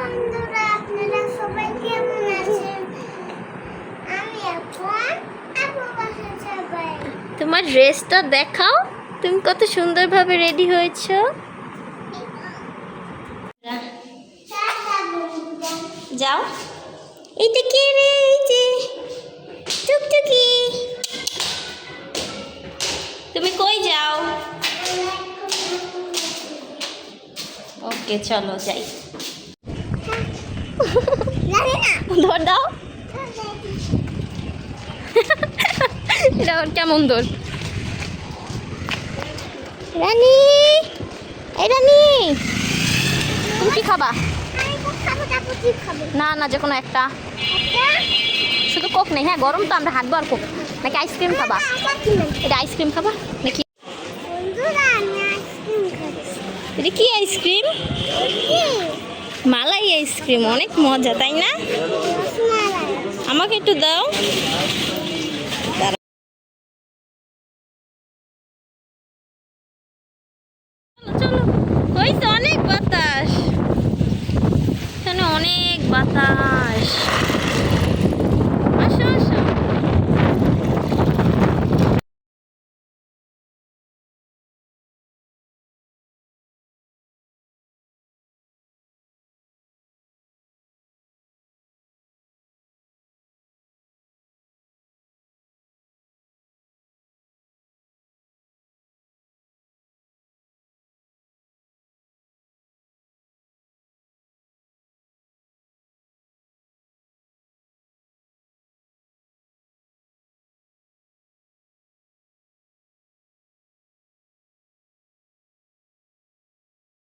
বন্ধুরা, আপনারা সবাই কেমন আছেন? আমি এখন আপু বাসায় যাব। তোমার ড্রেসটা দেখাও, তুমি কত সুন্দরভাবে রেডি হয়েছো। যাও। এইটা কে রে? এই যে টুকটুকি, তুমি কই যাও? ওকে চলো যাই। ধর দাও। এটা আবার কেমন দোল? রানী, এই রানী, তুমি কি খাবা? না না, যে কোনো একটা, শুধু কোক নেই। হ্যাঁ গরম তো, আমরা হাঁটবো। আর কোক নাকি আইসক্রিম খাবা? এটা আইসক্রিম খাবা নাকি? বন্ধুরা, আমি আইসক্রিম খাচ্ছি। এটা কি আইসক্রিম? মালাই আইসক্রিম, অনেক মজা তাই না? রসমালাই। আমাকে একটু দাও। চলো, হয়েছে অনেক বাতাস, এখানে অনেক বাতাস।